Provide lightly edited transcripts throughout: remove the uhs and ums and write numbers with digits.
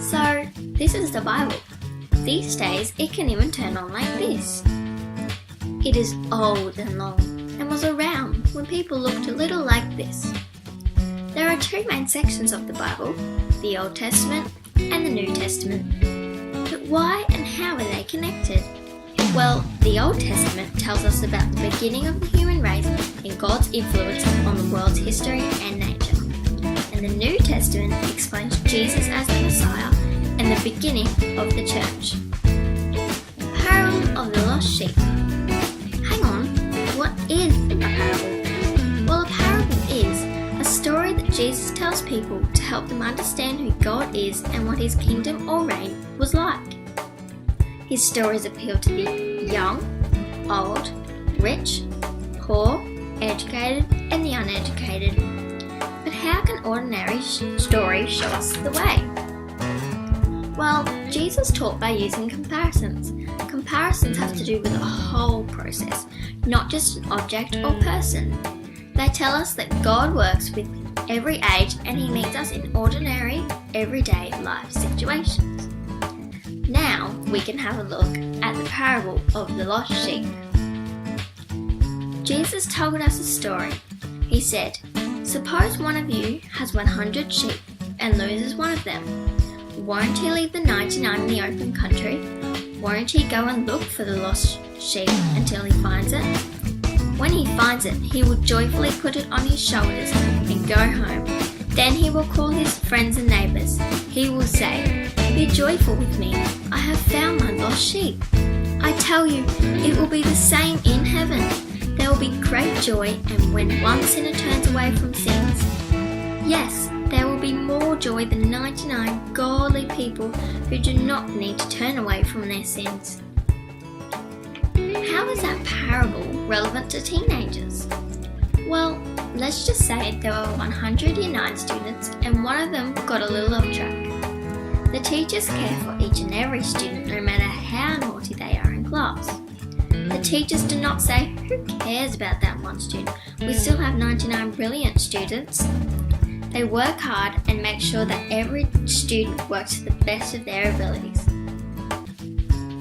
So, this is the Bible. These days, it can even turn on like this. It is old and long, and was around when people looked a little like this. There are two main sections of the Bible, the Old Testament and the New Testament. But why and how are they connected? Well, the Old Testament tells us about the beginning of the human race and God's influence on the world's history and nature. And the New Testament explains Jesus as the Messiah and the beginning of the church. Parable of the Lost Sheep. Hang on, what is a parable? Well, a parable is a story that Jesus tells people to help them understand who God is and what His kingdom or reign was like. His stories appeal to the young, old, rich, poor, educated, and the uneducated. But how can ordinary stories show us the way? Well, Jesus taught by using comparisons. Comparisons have to do with a whole process, not just an object or person. They tell us that God works with every age and He meets us in ordinary, everyday life situations. Now we can have a look at the parable of the lost sheep. Jesus told us a story. He said, "Suppose one of you has 100 sheep and loses one of them. Won't he leave the 99 in the open country? Won't he go and look for the lost sheep until he finds it? When he finds it, he will joyfully put it on his shoulders and go home. Then he will call his friends and neighbours. He will say, 'Be joyful with me, I have found my lost sheep.' I tell you, it will be the same in heaven. There will be great joy, and when one sinner turns away from sins, yes, there will be more joy than 99 godly people who do not need to turn away from their sins." How is that parable relevant to teenagers? Well, let's just say there were 100 Year 9 students and one of them got a little off track. The teachers care for each and every student no matter how naughty they are in class. The teachers do not say, "Who cares about that one student? We still have 99 brilliant students." They work hard and make sure that every student works to the best of their abilities.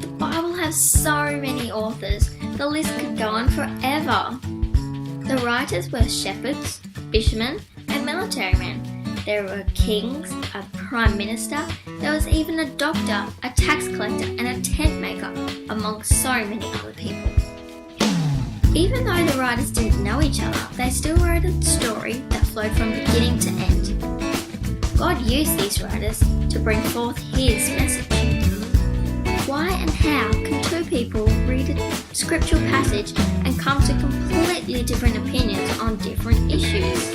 The Bible has so many authors, the list could go on forever. The writers were shepherds, fishermen, and military men. There were kings, a prime minister, there was even a doctor, a tax collector, and a tent maker, among so many other people. Even though the writers didn't know each other, they still wrote a story that flowed from beginning to end. God used these writers to bring forth His message. Why and how can two people read a scriptural passage and come to completely different opinions on different issues?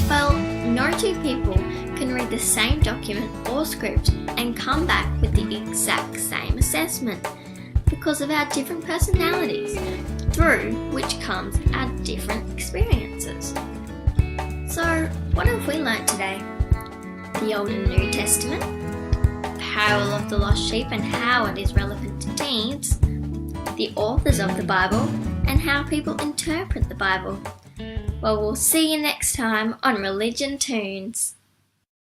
Well, no two people can read the same document or script and come back with the exact same assessment because of our different personalities, through which comes our different experiences. So, what have we learnt today? The Old and New Testament, the parable of the lost sheep and how it is relevant to teens, the authors of the Bible, and how people interpret the Bible. Well, we'll see you next time on Religion Tunes.